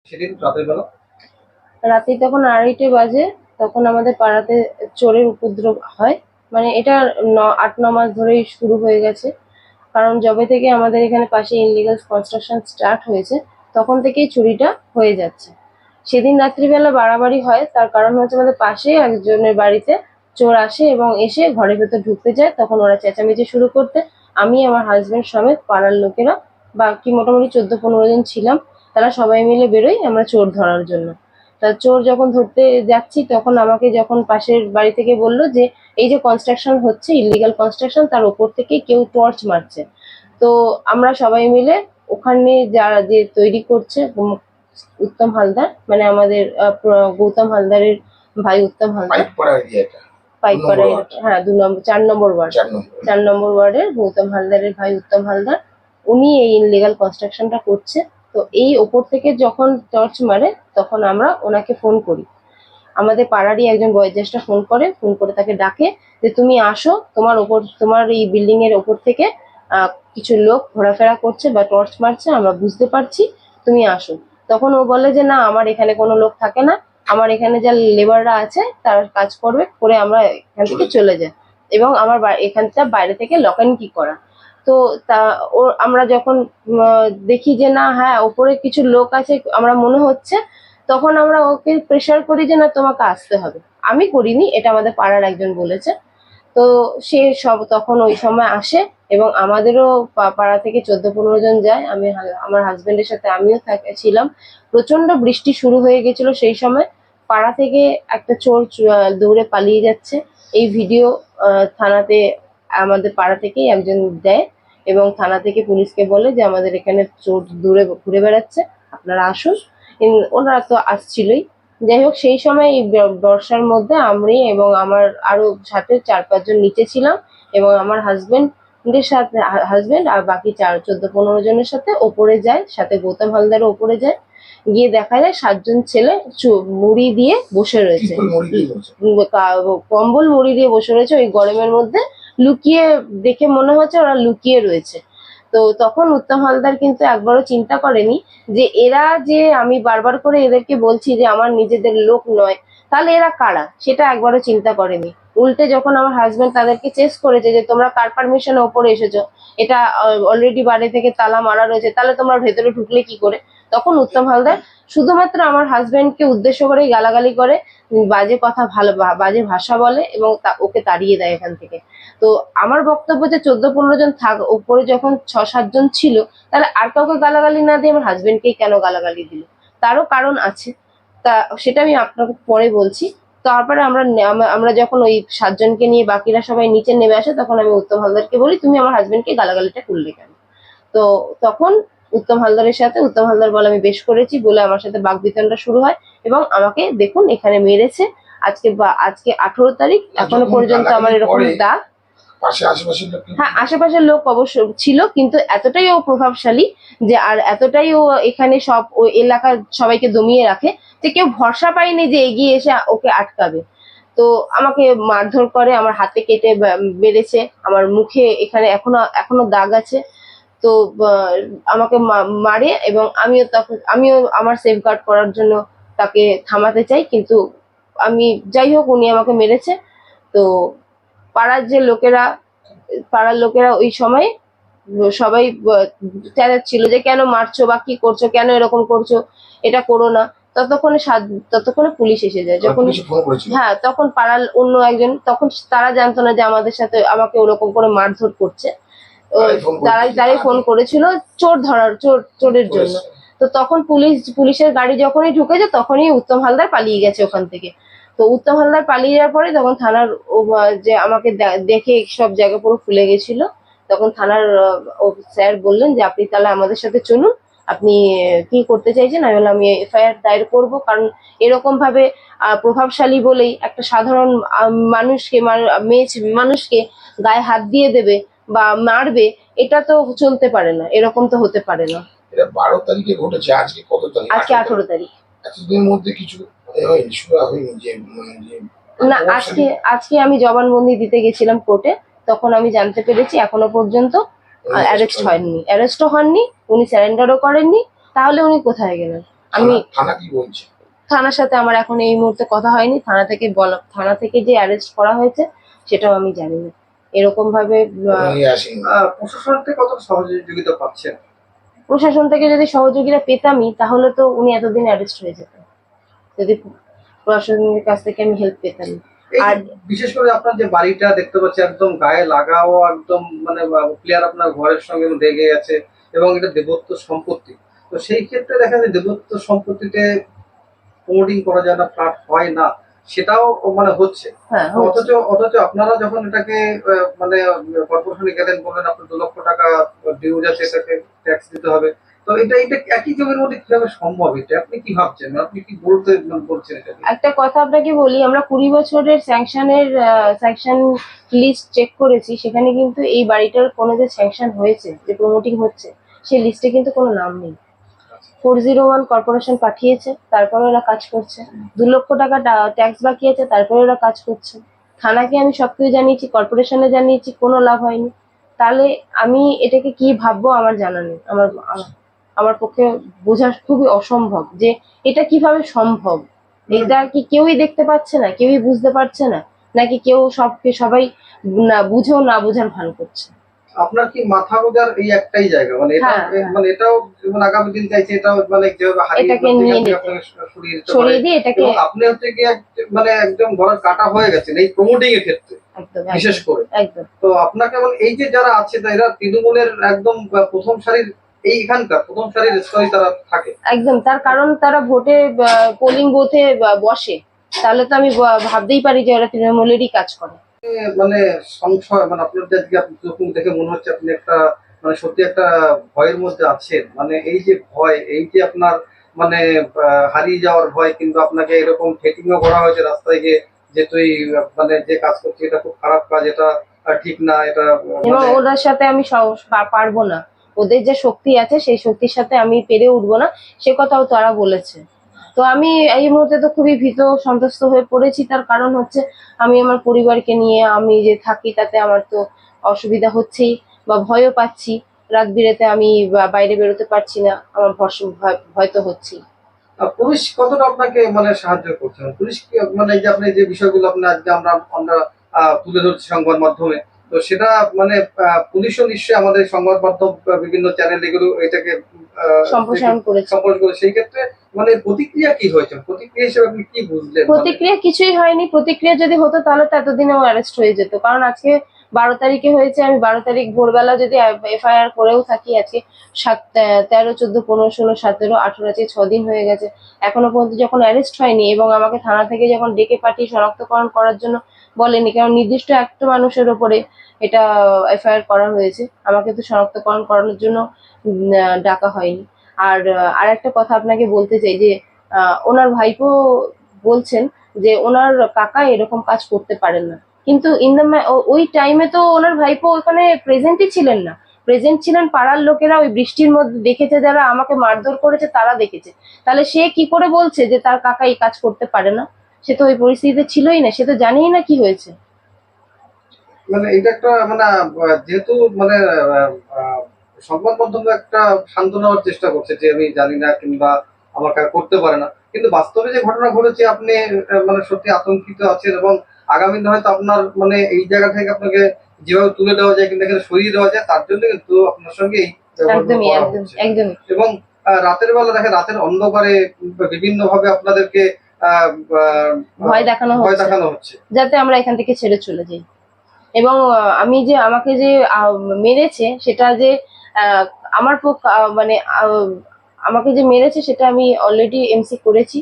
সেদিন রাতের বেলা রাতে তখন 2:30 বাজে। তখন আমাদের পাড়াতে চোরের উপদ্রব হয়। মানে এটা 8-9 মাস ধরেই শুরু হয়ে গেছে। কারণ যবে থেকে আমাদের এখানে পাশে ইনলিগাল কনস্ট্রাকশন স্টার্ট হয়েছে তখন থেকেই চুরিটা হয়ে যাচ্ছে। সেদিন রাত্রিবেলা বাড়াবাড়ি হয়, তার কারণ হচ্ছে আমাদের পাশে একজনের বাড়িতে চোর আসে এবং এসে ঘরের ভেতর ঢুকতে যায়। তখন ওরা চেঁচামেচি শুরু করতে আমি আমার হাজবেন্ড সমেত পাড়ার লোকেরা বাকি মোটামুটি 14-15 জন ছিলাম, তারা সবাই মিলে বেরোই আমরা চোর ধরার জন্য। তা চোর যখন ধরতে যাচ্ছি তখন আমাকে যখন পাশের বাড়ি থেকে বললো যে এই যে কনস্ট্রাকশন হচ্ছে ইলিগাল কনস্ট্রাকশন, তার উপর থেকে কেউ টর্চ মারছে। তো আমরা সবাই মিলে ওখানে যারা যে তৈরি করছে উত্তম হালদার, মানে আমাদের গৌতম হালদারের ভাই উত্তম হালদার, পাইকপাড়ায়, হ্যাঁ 2 নম্বর 4 নম্বর ওয়ার্ড, 4 নম্বর ওয়ার্ডের গৌতম হালদারের ভাই উত্তম হালদার, উনি এই ইনলিগাল কনস্ট্রাকশনটা করছে। তো এই ওপর থেকে যখন টর্চ মারে তখন আমরা ওনাকে ফোন করি। আমাদের পাড়ারই একজন বয়োজ্যেষ্ঠ ফোন করে তাকে ডাকে যে তুমি আসো, তোমার এই বিল্ডিং এর ওপর থেকে কিছু লোক ঘোরাফেরা করছে বা টর্চ মারছে, আমরা বুঝতে পারছি, তুমি আসো। তখন ও বলে যে না, আমার এখানে কোনো লোক থাকে না, আমার এখানে যা লেবাররা আছে তারা কাজ করবে, করে আমরা এখান থেকে চলে যাই। এবং আমার এখানটা বাইরে থেকে লক অ্যান্ড কি করা। তো তা আমরা যখন দেখি যে না, হ্যাঁ ওপরে কিছু লোক আছে আমরা মনে হচ্ছে, তখন আমরা ওকে প্রেশার করি যে না তোমাকে আসতে হবে। আমি করিনি, এটা আমাদের পাড়ার একজন বলেছে। তো সে সব তখন ওই সময় আসে এবং আমাদেরও পাড়া থেকে 14-15 জন যায়। আমি আমার হাজবেন্ডের সাথে আমিও ছিলাম। প্রচন্ড বৃষ্টি শুরু হয়ে গেছিল সেই সময়। পাড়া থেকে একটা চোর দৌড়ে পালিয়ে যাচ্ছে। এই ভিডিও থানাতে আমাদের পাড়া থেকেই একজন দেয় এবং থানা থেকে পুলিশকে বলে যে আমাদের এখানে চোর দূরে ঘুরে বেড়াচ্ছে, আপনারা আসুন। ওনারা তো আসছিলই। যাই হোক, সেই সময় এই বর্ষার মধ্যে আমি এবং আমার আরো সাথে 4-5 জন নিচে ছিলাম এবং আমার হাজবেন্ড আর বাকি 14-15 জনের সাথে ওপরে যায়, সাথে গৌতম হালদারও ওপরে যায়। গিয়ে দেখা যায় 7 জন ছেলে মুড়ি দিয়ে বসে রয়েছে, কম্বল মুড়ি দিয়ে বসে রয়েছে ওই গরমের মধ্যে, লুকিয়ে। দেখে মনে হচ্ছে ওরা লুকিয়ে রয়েছে। তো তখন উত্তম হালদার কিন্তু একবারও চিন্তা করেনি যে এরা, যে আমি বারবার করে এদেরকে বলছি যে আমার নিজেদের লোক নয়, তাহলে এরা কারা, সেটা একবারও চিন্তা করেনি। উল্টে যখন আমার হাজবেন্ড তাদেরকে চেস করেছে যে তোমরা কার পারমিশনে ওপরে এসেছো, এটা অলরেডি বাড়ি থেকে তালা মারা রয়েছে, তাহলে তোমরা ভেতরে ঢুকলে কি করে, তখন উত্তম হালদার শুধুমাত্র আমার হাজবেন্ডকে উদ্দেশ্য করে গালাগালি করে, বাজে কথা, বাজে ভাষা বলে এবং ওকে তাড়িয়ে দেয় এখান থেকে। তো আমার বক্তব্য যে 14-15 জন উপরে যখন 6-7 জন ছিল, তাহলে আর কাউকে গালাগালি না দিয়ে আমার হাজবেন্ডকেই কেন গালাগালি দিল, তারও কারণ আছে। তা সেটা আমি আপনাকে পরে বলছি। তারপরে আমরা যখন ওই 7 জনকে নিয়ে বাকিরা সবাই নিচে নেমে আসে, তখন আমি উত্তম হালদারকে বলি তুমি আমার হাজবেন্ডকে গালাগালিটা করলে কেন। তো তখন উত্তম হালদারের সাথে উত্তম হালদার বলে আমি বেশ করেছি বলে আমার সাথে বাকবিতণ্ডা শুরু হয় এবং আমাকে দেখুন এখানে মেরেছে। আজকে 18 তারিখ, এখনো পর্যন্ত আমার এরকম দাগ। হ্যাঁ, আশেপাশের লোক অবশ্য ছিল, কিন্তু এতটাই ও প্রভাবশালী যে, আর এতটাই ও এখানে সব ওই এলাকার সবাইকে দমিয়ে রাখে যে কেউ ভরসা পায়নি যে এগিয়ে এসে ওকে আটকাবে। তো আমাকে মারধর করে, আমার হাতে কেটে মেরেছে, আমার মুখে এখানে এখনো দাগ আছে। তো আমাকে মারে এবং আমিও আমার সেফগার্ড করার জন্য তাকে থামাতে চাই, কিন্তু যাই হোক উনি আমাকে মেরেছে। তো পাড়ার যে লোকেরা পাড়ার লোকেরা ওই সময় সবাই চেঁচাচ্ছিল যে কেন মারছো বা কি করছো, কেন এরকম করছো, এটা করো না। ততক্ষণে পুলিশ এসে যায়। যখন হ্যাঁ, তখন পাড়ার অন্য একজন, তখন তারা জানতো না যে আমাকে ওরকম করে মারধর করছে। তারাই ফোন করেছিল চোরের জন্য। তো তখন পুলিশের গাড়ি যখনই ঢুকেছে তখনই উত্তম হালদার পালিয়ে গেছে ওখান থেকে। তো উত্তম হালদার পালিয়ে যাওয়ার পরে তখন থানার যে আমাকে দেখে সব জায়গা পুরো ফুলে গেছিল, তখন থানার স্যার বললেন যে আপনি তাহলে আমাদের সাথে চলুন, আপনি কি করতে চাইছেন। আমি বললাম আমি এফআইআর দায়ের করব, কারণ এরকম ভাবে প্রভাবশালী বলেই একটা সাধারণ মেয়ে মানুষকে গায়ে হাত দিয়ে দেবে বা মারবে, এটা তো চলতে পারে না, এরকম তো হতে পারে না। এটা 12 তারিখে ঘটেছে, আজকে কত তারিখ? আজকে 18 তারিখ। এতদিনের মধ্যে কিছু হয়নি যে না, আজকে আমি জবানবন্দি দিতে গেছিলাম কোর্টে, তখন আমি জানতে পেরেছি এখনো পর্যন্ত অ্যারেস্টও হননি, উনি স্যারেন্ডারও করেননি, তাহলে উনি কোথায় গেলেন। আমি থানা কি বলছে? থানার সাথে আমার এখন এই মুহূর্তে কথা হয়নি। থানা থেকে যে অ্যারেস্ট করা হয়েছে সেটাও আমি জানি না। এরকম ভাবে কোনো ইয়ে আসেনি? প্রশাসন থেকে কত সহযোগিতা পাচ্ছেন? প্রশাসন থেকে যদি সহযোগিতা পেতামই তাহলে তো উনি এতদিন অ্যারেস্ট হয়ে যেতেন, যদি প্রশাসনের কাছ থেকে আমি হেল্প পেতাম। এই আর বিশেষ করে আপনার যে বাড়িটা দেখতে পাচ্ছি একদম গায়ে লাগাও, একদম মানে ক্লিয়ার আপনার ঘরের সঙ্গে লেগে আছে, এবং এটা দেবত্ব সম্পত্তি। তো সেই ক্ষেত্রে দেখা যায় দেবত্ব সম্পত্তিতে প্রমোটিং করা যায় না, ফ্ল্যাট হয় না, সেটাও মানে হচ্ছে। হ্যাঁ, তো অথচ আপনারা যখন এটাকে মানে কর্পোরেশনে গেলেন, বললেন আপনার 2 লক্ষ টাকা ডিউজ আছে, এটাকে ট্যাক্স দিতে হবে। তো এটা একই জমির মধ্যে কিভাবে সম্ভব? এটা আপনি কি ভাবছেন, আপনি কি বলছেন এটা নিয়ে? একটা কথা আপনাকে বলি, আমরা 20 বছরের স্যাংশন লিস্ট চেক করেছি, সেখানে কিন্তু এই বাড়িটার কোনো যে স্যাংশন হয়েছে, যে প্রমোটিং হচ্ছে, সেই লিস্টে কিন্তু কোনো নাম নেই। 401 কর্পোরেশন পাঠিয়েছে, তারপরে ওরা কাজ করছে। 2 লক্ষ টাকা ট্যাক্স বাকি আছে, তারপরে ওরা কাজ করছে। থানাকে আমি সবকিছু জানিয়েছি, কর্পোরেশনে জানিয়েছি, কোনো লাভ হয়নি। তাহলে আমি এটাকে কি ভাববো আমার জানা নেই। আমার পক্ষে বোঝা খুবই অসম্ভব যে এটা কিভাবে সম্ভব। এটা কি কেউই দেখতে পাচ্ছে না, কেউই বুঝতে পারছে না, নাকি কেউ সবাই না বুঝেও না বোঝার ভান করছে? আপনার কি মাথা গোঁজার এই একটাই জায়গা, মানে এটা হ্যাঁ, হ্যাঁ। মানে এটাও মানে আগামী দিন চাইছে এটাও মানে যেভাবে হারিয়ে এটাকে ফেলছে, নিয়ে এখান থেকে নিতে আপনাকে সরিয়ে দিতে পারে। সরিয়ে দিয়ে এটাকে এবং আপনি হচ্ছে কি মানে একদম ঘরের কাটা হয়ে গেছেন এই প্রমোটিং এর ক্ষেত্রে একদম বিশেষ করে। একদম তো আপনাকে মানে এই যে যারা আছে এরা তৃণমূলের একদম প্রথম সারির, এইখানকার প্রথম সারির স্তরে তারা থাকে। একদম তার কারণ তারা ভোটে পোলিং বুথে বসে, তাহলে তো আমি ভাবতেই পারি যে ওরা তৃণমূলেরই কাজ করে। মানে সংশয়, মানে আপনার যে আজকে আপনি চোখ মুখ দেখে মনে হচ্ছে আপনি একটা মানে সত্যি একটা ভয়ের মধ্যে আছেন। মানে এই যে ভয়, এই যে আপনার মানে হারিয়ে যাওয়ার ভয়, কিন্তু আপনাকে এরকম থেটিংও করা হয়েছে রাস্তায় গিয়ে যে তুই মানে যে কাজ করছিস এটা খুব খারাপ কাজ, এটা ঠিক না, এটা এবং মানে ওদের সাথে আমি পারবো না, ওদের যে শক্তি আছে সেই শক্তির সাথে আমি পেরে উঠবো না, সে কথাও তারা বলেছে। তো আমি এই মুহূর্তে তো খুবই ভীত সন্ত্রস্ত হয়ে পড়েছি। তার কারণ হচ্ছে আমি আমার পরিবারকে নিয়ে আমি যে থাকি, তাতে আমার তো অসুবিধা হচ্ছেই, বা ভয়ও পাচ্ছি। রাত বিরেতে আমি বাইরে বেরোতে পারছি না, আমার ভয় তো হচ্ছেই। পুলিশ কতটা আপনাকে মানে সাহায্য করছে? পুলিশ মানে এই যে আপনি যে বিষয়গুলো আপনি আজকে আমরা তুলে ধরছি সংবাদ মাধ্যমে, তো সেটা মানে পুলিশও নিশ্চয়ই আমাদের সংবাদ মাধ্যম বিভিন্ন চ্যানেল এগুলো এটাকে সম্প্রসারণ করেছে। সম্পর্ক করে। সেই ক্ষেত্রে মানে প্রতিক্রিয়া কি হয়েছে? প্রতিক্রিয়া হিসেবে আপনি কি বুঝলেন? মানে প্রতিক্রিয়া কিছুই হয়নি। প্রতিক্রিয়া যদি হতো তাহলে তো এতদিনেও অ্যারেস্ট হয়ে যেত। কারণ আজকে 12 তারিখে হয়েছে, আমি 12 তারিখ ভোরবেলা যদি এফআইআর করেও থাকি, আজকে 13, 14, 15, 16, 17, 18, আজকে 6 দিন হয়ে গেছে। এখনো পর্যন্ত যখন অ্যারেস্ট হয়নি এবং আমাকে থানা থেকে যখন ডেকে পাঠিয়ে শনাক্তকরণ করার জন্য বলেনি, কারণ নির্দিষ্ট একটা মানুষের ওপরে এটা এফআইআর করা হয়েছে, আমাকে তো শনাক্তকরণ করানোর জন্য ডাকা হয়নি। আর একটা কথা আপনাকে বলতে চাই যে ওনার ভাইপো বলছেন যে ওনার কাকা এরকম কাজ করতে পারেন না, কিন্তু ওই টাইমে তো ওনার ভাইপো ওখানে প্রেজেন্টই ছিলেন না। প্রেজেন্ট ছিলেন পাড়ার লোকেরা, ওই বৃষ্টির মধ্যে দেখেছে, যারা আমাকে মারধর করেছে তারা দেখেছে। তাহলে সে কি করে বলছে যে তার কাকা এই কাজ করতে পারে না? সে তো ওই পরিস্থিতিতে ছিলই না, সে তো জানেই না কি হয়েছে। মানে এটা একটা মানে যেহেতু মানে আহ, আহ, সংবাদ মাধ্যম একটা সান্ত্বনার চেষ্টা করছে যে আমি জানি না কিংবা আমাকে আর করতে পারে না, কিন্তু বাস্তবে যে ঘটনা ঘটেছে আপনি মানে সত্যি আতঙ্কিত আছেন, এবং আগামী দিনে হয়তো আপনার মানে এই জায়গা থেকে আপনাকে যেভাবে তুলে দেওয়া যায় কিংবা এখানে সরিয়ে দেওয়া যায়, তার জন্য কিন্তু আপনার সঙ্গে এই ব্যবহারগুলো একদমই করা একদম হচ্ছে। একদমই এবং রাতের বেলা দেখে রাতের অন্ধকারে বিভিন্ন ভাবে আপনাদেরকে আহ আহ, ভয় দেখানো ভয় হচ্ছে দেখানো হচ্ছে। যাতে আমরা এখান থেকে ছেড়ে চলে যাই। এবং আমাকে যে মেরেছে সেটা যে আহ, আমার মানে আমাকে যে মেরেছে সেটা আমি অলরেডি এমসি করেছি।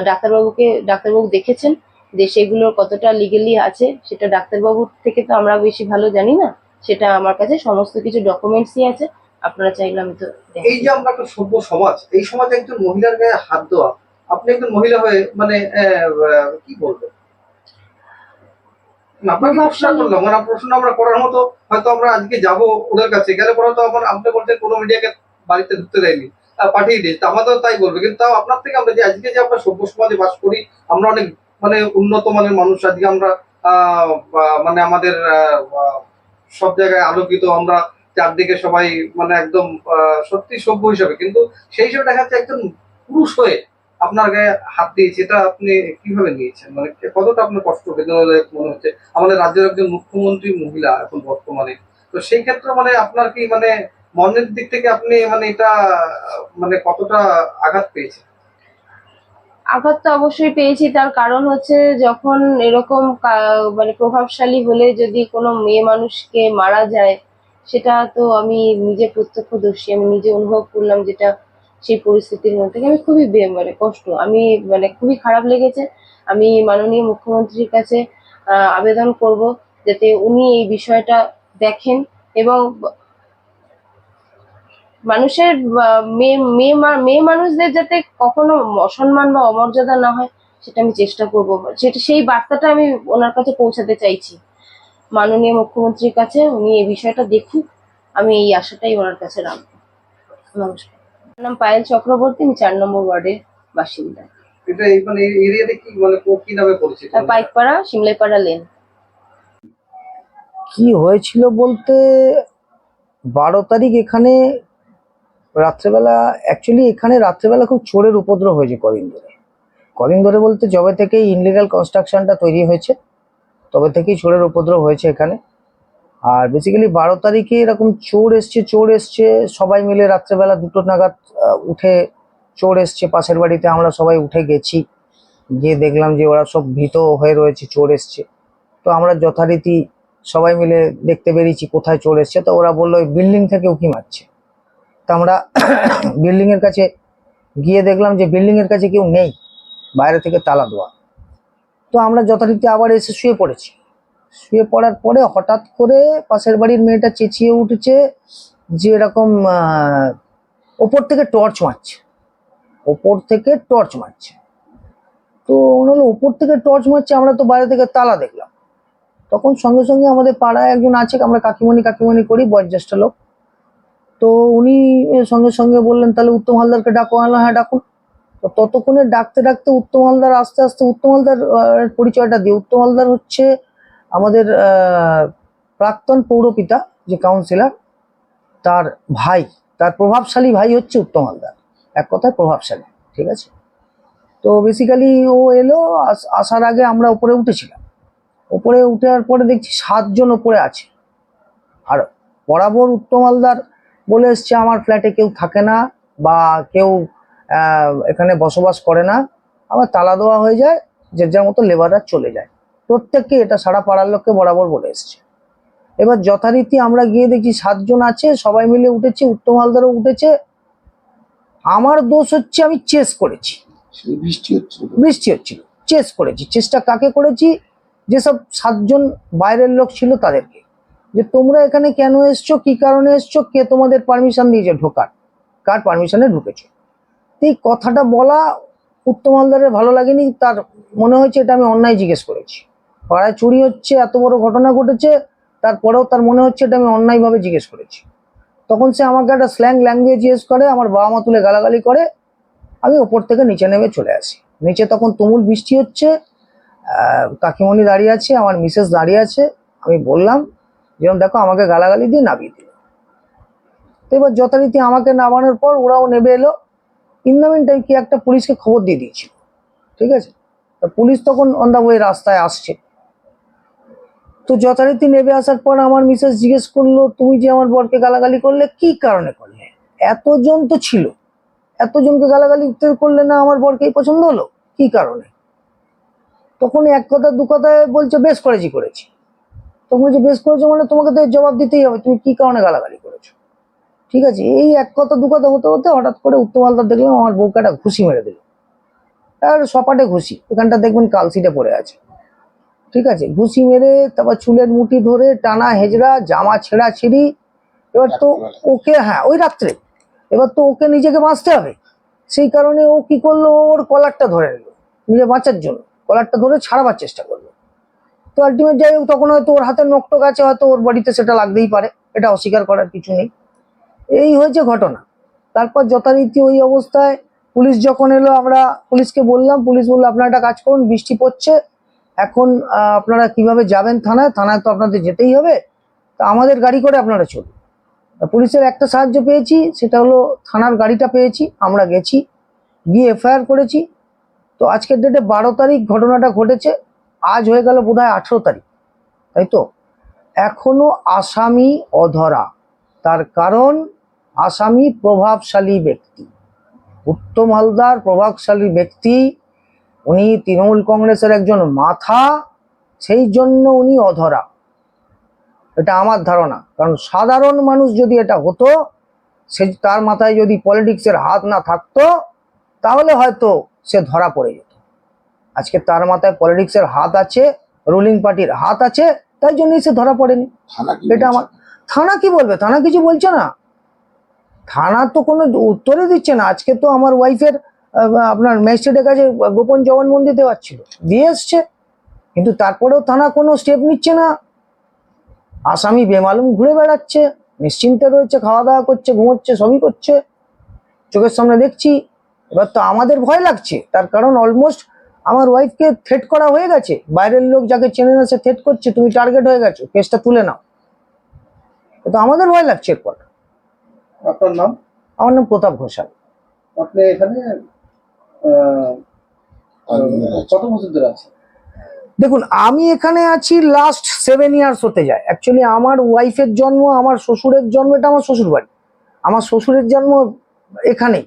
ডাক্তারবাবু দেখেছেন যে সেগুলোর কতটা লিগেলি আছে, সেটা ডাক্তারবাবুর থেকে তো আমরা বেশি ভালো জানি না। সেটা আমার কাছে সমস্ত কিছু ডকুমেন্টসই আছে, আপনারা চাইলে আমি তো এই যে আমরা একটা সভ্য সমাজ, এই সমাজে একজন মহিলার গায়ে হাত দেওয়া, আপনি একজন মহিলা হয়ে মানে কি বলবেন? না, আপনাকে প্রশ্ন প্রভাবশালী। করলাম, মানে প্রশ্ন আমরা করার মতো হয়তো আমরা আজকে যাব ওদের কাছে, গেলে পরে তো আমার আপনি বলছেন কোনো মিডিয়াকে বাড়িতে ঢুকতে দেয়নি, পাঠিয়ে দিয়েছে, তা আমাদের তাই বলবে, কিন্তু তাও আপনার থেকে আমরা যে আজকে যে আমরা সভ্য সমাজে বাস করি, আমরা অনেক মানে উন্নত মানের মানুষ, আজকে আমরা মানে আমাদের সব জায়গায় আলোকিত, আমরা চারদিকে সবাই মানে একদম সত্যি সভ্য হিসাবে, কিন্তু সেই হিসেবে দেখা যাচ্ছে একজন পুরুষ হয়ে আপনার গায়ে হাত দিয়েছে, এটা আপনি কিভাবে নিয়েছেন? মানে কতটা আপনার কষ্ট বেদনাদায়ক মনে হচ্ছে? আমাদের রাজ্যের একজন মুখ্যমন্ত্রী মহিলা এখন বর্তমানে, তো সেই ক্ষেত্রে মানে আপনার কি মানে মনের দিক থেকে আপনি মানে এটা মানে কতটা আঘাত পেয়েছেন? আঘাত তো অবশ্যই পেয়েছি, তার কারণ হচ্ছে যখন এরকম মানে প্রভাবশালী হলে যদি কোনো মেয়ে মানুষকে মারা যায়, সেটা তো আমি নিজে প্রত্যক্ষদর্শী, আমি নিজে অনুভব করলাম, যেটা সেই পরিস্থিতির মধ্যে থেকে আমি খুবই মানে কষ্ট, আমি মানে খুবই খারাপ লেগেছে। আমি মাননীয় মুখ্যমন্ত্রীর কাছে আবেদন করব যাতে উনি এই বিষয়টা দেখেন এবং মানুষের মেয়ে মানুষদের যাতে কখনো অসম্মান বা অমর্যাদা না হয়, সেটা আমি চেষ্টা করব। সেটা সেই বার্তাটা আমি ওনার কাছে পৌঁছাতে চাইছি, মাননীয় মুখ্যমন্ত্রীর কাছে উনি এই বিষয়টা দেখুক, আমি এই আশাটাই ওনার কাছে রাখবো। নমস্কার, আমার নাম পায়েল চক্রবর্তী, আমি 4 নম্বর ওয়ার্ডের বাসিন্দা। এটা এই মানে এই এরিয়াতে কি মানে কি নামে পরিচিত? পাইকপাড়া, সিমলাইপাড়া লেন। কি হয়েছিল বলতে, 12 তারিখ এখানে রাত্রেবেলা, অ্যাকচুয়ালি এখানে রাত্রেবেলা খুব চোরের উপদ্রব হয়েছে কদিন ধরে বলতে যবে থেকে ইনলিগাল কনস্ট্রাকশনটা তৈরি হয়েছে তবে থেকেই চোরের উপদ্রব হয়েছে এখানে। আর বেসিক্যালি 12 তারিখে এরকম চোর এসছে সবাই মিলে রাত্রেবেলা 2টো নাগাদ উঠে চোর এসছে পাশের বাড়িতে, আমরা সবাই উঠে গেছি, গিয়ে দেখলাম যে ওরা সব ভীত হয়ে রয়েছে, চোর এসছে। তো আমরা যথারীতি সবাই মিলে দেখতে বেরিয়েছি কোথায় চোর এসছে, তো ওরা বললো ওই বিল্ডিং থেকে উঁকি মারছে। তো আমরা বিল্ডিং এর কাছে গিয়ে দেখলাম যে বিল্ডিং এর কাছে কেউ নেই, বাইরে থেকে তালা দেওয়া। তো আমরা যথারীতি আবার এসে শুয়ে পড়েছি। শুয়ে পড়ার পরে হঠাৎ করে পাশের বাড়ির মেয়েটা চেঁচিয়ে উঠেছে যে এরকম ওপর থেকে টর্চ মারছে। তো ওনারা ওপর থেকে টর্চ মারছে, আমরা তো বাইরে থেকে তালা দেখলাম। তখন সঙ্গে সঙ্গে আমাদের পাড়ায় একজন আছে, আমরা কাকিমণি করি, বয়োজ্যেষ্ঠ লোক। তো উনি সঙ্গে সঙ্গে বললেন তাহলে উত্তম হালদারকে ডাকো। হ্যাঁ ডাকুন। তো ততক্ষণে ডাকতে ডাকতে উত্তম হালদার আস্তে আস্তে, উত্তম হালদার পরিচয়টা দিয়ে, উত্তম হালদার হচ্ছে আমাদের প্রাক্তন পৌরপিতা যে কাউন্সিলর, তার ভাই, তার প্রভাবশালী ভাই হচ্ছে উত্তম হালদার, এক কথায় প্রভাবশালী। ঠিক আছে। তো বেসিক্যালি ও এলো, আসার আগে আমরা উপরে উঠেছিলাম। উপরে উঠার পরে দেখছি 7 জন উপরে আছে। আর বরাবর উত্তম হালদার বলে এসছে আমার ফ্ল্যাটে কেউ থাকে না বা কেউ এখানে বসবাস করে না, আমার তালা দেওয়া হয়ে যায়, যে যার মতো লেবাররা চলে যায়। প্রত্যেককে এটা সারা পাড়ার লোককে বরাবর বলে এসছে। এবার যথারীতি আমরা গিয়ে দেখি 7 জন আছে, সবাই মিলে উঠেছি, উত্তম হালদারও উঠেছে। আমার দোষ হচ্ছে আমি চেস করেছি, বৃষ্টি হচ্ছিল, চেস করেছি। চেষ্টা কাকে করেছি? যেসব 7 জন বাইরের লোক ছিল তাদেরকে, যে তোমরা এখানে কেন এসছো, কি কারণে এসছো, কে তোমাদের পারমিশন দিয়েছে ঢোকার, কার পারমিশনে ঢুকেছো। এই কথাটা বলা উত্তম হালদারের ভালো লাগেনি, তার মনে হয়েছে এটা আমি অন্যায় জিজ্ঞেস করেছি। পাড়ায় চুরি হচ্ছে, এত বড় ঘটনা ঘটেছে, তারপরেও তার মনে হচ্ছে এটা আমি অন্যায়ভাবে জিজ্ঞেস করেছি। তখন সে আমাকে একটা স্ল্যাং ল্যাঙ্গুয়েজ জিজ্ঞেস করে, আমার বাবা মা তুলে গালাগালি করে, আমি ওপর থেকে নিচে নেমে চলে আসি। নিচে তখন তুমুল বৃষ্টি হচ্ছে, কাকিমণি দাঁড়িয়ে আছে, আমার মিসেস দাঁড়িয়ে আছে। আমি বললাম যেরকম দেখো আমাকে গালাগালি দিয়ে নামিয়ে দিল। তো এবার যথারীতি আমাকে নামানোর পর ওরাও নেমে এলো। ইন দ্য মিন টাইম কি একটা পুলিশকে খবর দিয়ে দিয়েছিল। ঠিক আছে। তো পুলিশ তখন অন দ্য ওয়ে রাস্তায় আসছে। তো যথারীতি নেমে আসার পর আমার মিসেস জিজ্ঞেস করলো তুমি যে আমার বরকে গালাগালি করলে কি কারণে করলে, এতজন তো ছিল, এতজনকে গালাগালি করলে না আমার বরকেই পছন্দ হলো, কি কারণে? তখন এক কথা দু কথায় বলছে বেশ করেছি। তখন যে বেশ করেছো মানে তোমাকে তো জবাব দিতেই হবে, তুমি কি কারণে গালাগালি করেছো। ঠিক আছে। এই এক কথা দু কথা হতে হতে হঠাৎ করে উত্তম হালদার দেখলাম আমার বউকে একটা ঘুষি মেরে দিল, আর সপাটে ঘুষি, এখানটা দেখবেন কালসিটে পড়ে আছে। ঠিক আছে। ঘুষি মেরে তারপর চুলের মুঠি ধরে টানা হেজড়া, জামা ছেঁড়া ছিঁড়ি। এবার তো ওকে, হ্যাঁ ওই রাত্রে, এবার তো ওকে নিজেকে বাঁচতে হবে, সেই কারণে ও কি করলো, ওর কলারটা ধরে নিল নিজে বাঁচার জন্য, কলারটা ধরে ছাড়াবার চেষ্টা করলো। তো আলটিমেট যাই হোক, তখন হয়তো ওর হাতে নখটক আছে, হয়তো ওর বডিতে সেটা লাগতেই পারে, এটা অস্বীকার করার কিছু নেই। এই হয়েছে ঘটনা। তারপর যথারীতি ওই অবস্থায় পুলিশ যখন এলো, আমরা পুলিশকে বললাম, পুলিশ বললো আপনারা একটা কাজ করুন, বৃষ্টি পড়ছে এখন, আপনারা কিভাবে যাবেন থানায়, থানায় তো আপনাদের যেতেই হবে, তা আমাদের গাড়ি করে আপনারা চলুন। পুলিশের একটা সাহায্য পেয়েছি, সেটা হলো থানার গাড়িটা পেয়েছি, আমরা গেছি, গিয়ে এফআইআর করেছি। তো আজকের ডেটে 12 তারিখ ঘটনাটা ঘটেছে, আজ হয়ে গেল বোধহয় 18 তারিখ, তাই তো? এখনো আসামি অধরা। তার কারণ আসামি প্রভাবশালী ব্যক্তি, উত্তম হালদার প্রভাবশালী ব্যক্তি, উনি তৃণমূল কংগ্রেসের একজন মাথা, সেই জন্য উনি অধরা। এটা আমার ধারণা। কারণ সাধারণ মানুষ যদি এটা হতো, সে তার মাথায় যদি পলিটিক্সের হাত না থাকতো, তাহলে হয়তো সে ধরা পড়ে যেত। আজকে তার মাথায় পলিটিক্সের হাত আছে, রুলিং পার্টির হাত আছে, তাই জন্যই সে ধরা পড়েনি। থানা কি এটা আমার থানা কি বলবে? থানা কিছু বলছে না। থানা তো কোনো উত্তরই দিচ্ছে না। আজকে তো আমার ওয়াইফের আপনার ম্যাজিস্ট্রেটের কাছে গোপন জবানবন্দি দেওয়ার ছিল, দিয়ে এসছে, কিন্তু তারপরেও থানা কোনো স্টেপ নিচ্ছে না। আসামি বেমালুম ঘুরে বেড়াচ্ছে, নিশ্চিন্তে রয়েছে, খাওয়া দাওয়া করছে, ঘুমোচ্ছে, সবই করছে, চোখের সামনে দেখছি। এবার তো আমাদের ভয় লাগছে, তার কারণ অলমোস্ট আমার ওয়াইফকে থ্রেট করা হয়ে গেছে। বাইরের লোক যাকে চেনে না সে থ্রেট করছে, তুমি টার্গেট হয়ে গেছো, কেসটা তুলে নাও। তো আমাদের ভয় লাগছে এরপর। আপনার নাম? আমার নাম প্রতাপ ঘোষাল। আপনি এখানে কত বছর ধরে আছেন? দেখুন, আমি এখানে আছি লাস্ট 7 ইয়ার্স হতে যায়। অ্যাকচুয়ালি আমার ওয়াইফের জন্ম, আমার শ্বশুরের জন্ম, এটা আমার শ্বশুর বাড়ি। আমার শ্বশুরের জন্ম এখানেই,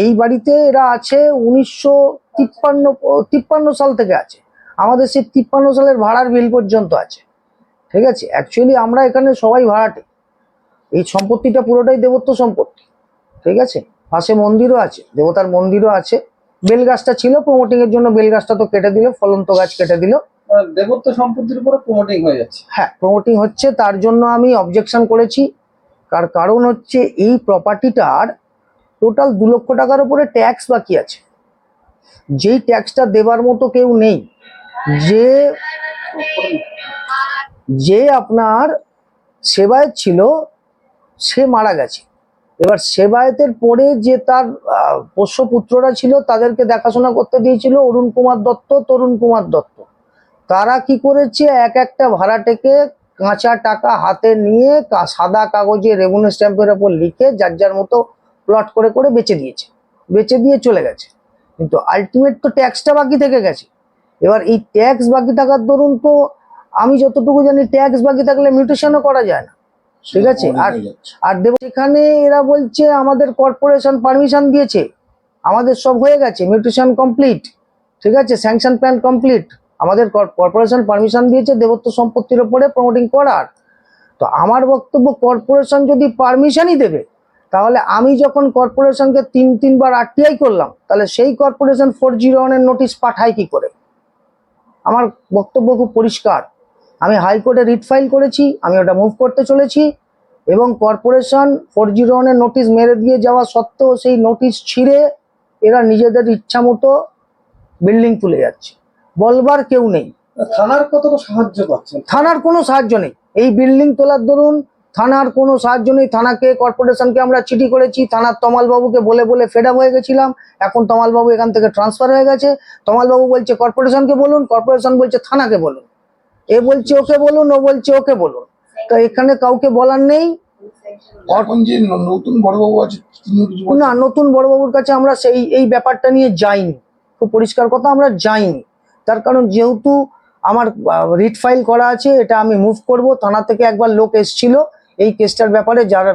এই বাড়িতে। এরা আছে 1953 সাল থেকে আছে। আমাদের সেই 53 সালের ভাড়ার বিল পর্যন্ত আছে, ঠিক আছে? অ্যাকচুয়ালি আমরা এখানে সবাই ভাড়াটে। এই সম্পত্তিটা পুরোটাই দেবত্ব সম্পত্তি, ঠিক আছে? পাশে মন্দিরও আছে, দেবতার মন্দিরও আছে। বেল গাছটা ছিল, প্রমোটিং এর জন্য বেল গাছটা তো কেটে দিল, ফলন্ত গাছ কেটে দিল। দেবত্ব সম্পত্তির উপরে প্রমোটিং হয়ে যাচ্ছে। হ্যাঁ, প্রমোটিং হচ্ছে, তার জন্য আমি অবজেকশন করেছি। তার কারণ হচ্ছে এই প্রপার্টিটার টোটাল 2 লক্ষ টাকার উপরে ট্যাক্স বাকি আছে, যেই ট্যাক্সটা দেবার মতো কেউ নেই। যে যে আপনার সেবায়েত ছিল, সে মারা গেছে। এবার সেবায়েতের পরে যে তার পোষ্যপুত্ররা ছিল, তাদেরকে দেখাশোনা করতে দিয়েছিল অরুণ কুমার দত্ত, তরুণ কুমার দত্ত। তারা কি করেছে, এক একটা ভাড়াটেকে কাঁচা টাকা হাতে নিয়ে সাদা কাগজে রেভিনিউ স্ট্যাম্পের ওপর লিখে যার যার মতো প্লট করে করে বেচে দিয়েছে, বেচে দিয়ে চলে গেছে। কিন্তু আলটিমেট তো ট্যাক্সটা বাকি থেকে গেছে। এবার এই ট্যাক্স বাকি থাকার দরুন তো আমি যতটুকু জানি ট্যাক্স বাকি থাকলে মিউটেশনও করা যায় না, ঠিক আছে? আর দেব সেখানে এরা বলছে আমাদের কর্পোরেশন পারমিশন দিয়েছে, আমাদের সব হয়ে গেছে, মিউটেশন কমপ্লিট, ঠিক আছে, স্যাংশন প্ল্যান কমপ্লিট, আমাদের কর্পোরেশন পারমিশন দিয়েছে দেবত্ব সম্পত্তির উপরে প্রমোটিং করার। তো আমার বক্তব্য, কর্পোরেশন যদি পারমিশনই দেবে, তাহলে আমি যখন কর্পোরেশনকে 3বার আরটিআই করলাম, তাহলে সেই কর্পোরেশন 401 এর নোটিশ পাঠায় কি করে? আমার বক্তব্য খুব পরিষ্কার। আমি হাইকোর্টে রিট ফাইল করেছি, আমি ওটা মুভ করতে চলেছি, এবং কর্পোরেশন 401 এর নোটিশ মেরে দিয়ে যাওয়া সত্ত্বেও সেই নোটিশ ছিঁড়ে এরা নিজেদের ইচ্ছা মতো বিল্ডিং তুলে যাচ্ছে, বলবার কেউ নেই। থানার কতটা সাহায্য পাচ্ছেন? থানার কোনো সাহায্য নেই। এই বিল্ডিং তোলার দরুন থানার কোনো সাহায্য নেই। থানাকে, কর্পোরেশনকে আমরা চিঠি করেছি, থানার তমালবাবুকে বলে বলে ফেড আপ হয়ে গেছিলাম। এখন তমালবাবু এখান থেকে ট্রান্সফার হয়ে গেছে। তমালবাবু বলছে কর্পোরেশনকে বলুন, কর্পোরেশন বলছে থানাকে বলুন, এ বলছে ওকে বলুন, ও বলছে ওকে বলুন। তো এখানে কাউকে বলার নেই। এখন যে নতুন বড়বাবু আছে তিনি কিছু বলছেন? না, নতুন বড়বাবুর কাছে আমরা এই ব্যাপারটা নিয়ে যাইনি, খুব পরিষ্কার কথা, আমরা যাইনি। তার কারণ যেহেতু আমার রিট ফাইল করা আছে, এটা আমি মুভ করব। থানা থেকে একবার লোক এসেছিল এই কেসটার ব্যাপারে, যারা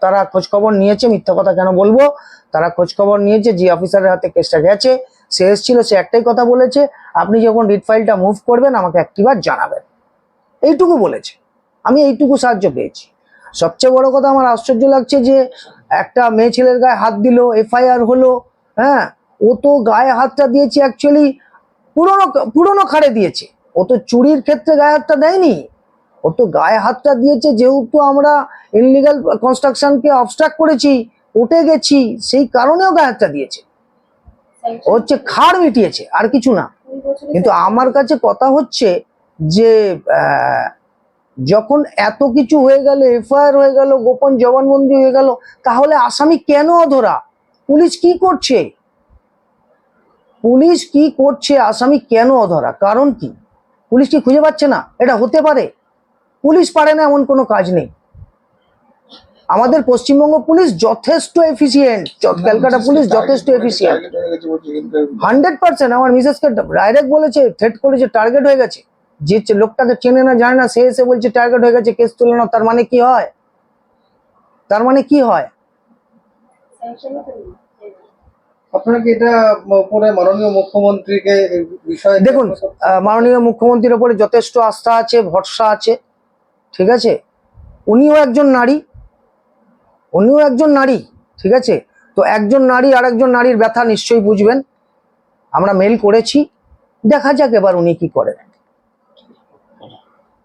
তারা খোঁজখবর নিয়েছে, মিথ্যা কথা কেন বলবো, তারা খোঁজখবর নিয়েছে, যে অফিসারের হাতে কেসটা গেছে সে এসেছিল, সে একটাই কথা বলেছে, আপনি যখন রিট ফাইলটা মুভ করবেন আমাকে একটিবার জানাবেন, এইটুকু বলেছে। আমি এইটুকু সাহায্য পেয়েছি। সবচেয়ে বড় কথা আমার আশ্চর্য লাগছে যে একটা মেয়ে ছেলের গায়ে হাত দিল, এফআইআর হলো। হ্যাঁ, ও তো গায়ে হাতটা দিয়েছে অ্যাকচুয়ালি পুরনো খাড়ে দিয়েছে, ও তো চুরির ক্ষেত্রে গায়ে হাতটা দেয়নি। ও তো গায়ে হাতটা দিয়েছে যেহেতু আমরা ইনলিগাল কনস্ট্রাকশনকে অবস্ট্রাক্ট করেছি, উঠে গেছি, সেই কারণেও গায়ে হাতটা দিয়েছে। ও হচ্ছে খাড় মিটিয়েছে, আর কিছু না। কিন্তু আমার কাছে কথা হচ্ছে যে যখন এত কিছু হয়ে গেল, এফআইআর হয়ে গেল, গোপন জবানবন্দি হয়ে গেল, তাহলে আসামি কেন অধরা? পুলিশ কি করছে? পুলিশ কি করছে? আসামি কেন অধরা? কারণ কি? পুলিশ কি খুঁজে পাচ্ছে না? এটা হতে পারে? পুলিশ পারে না এমন কোনো কাজ নেই। আমাদের পশ্চিমবঙ্গ পুলিশ যথেষ্ট এফিসিয়েন্ট, ক্যালকাটা পুলিশ যথেষ্ট এফিসিয়েন্ট। 100% আমার মিসেসকে ডাইরেক্ট বলেছে, থ্রেট করেছে, টার্গেট হয়ে গেছে। যে লোকটাকে চেনে না জানে না সে এসে বলছে টার্গেট হয়ে গেছে, কেস তুলে না। তার মানে কি হয়? তার মানে কি হয়? আপনারা কি এটা পরে মাননীয় মুখ্যমন্ত্রীকে এই বিষয়ে দেখুন, মাননীয় মুখ্যমন্ত্রীর উপরে যথেষ্ট আস্থা আছে, ভরসা আছে, ঠিক আছে। উনিও একজন নারী, ঠিক আছে। তো একজন নারী আর একজন নারীর ব্যথা নিশ্চয়ই বুঝবেন। আমরা মেল করেছি, দেখা যাক এবার উনি কি করেন।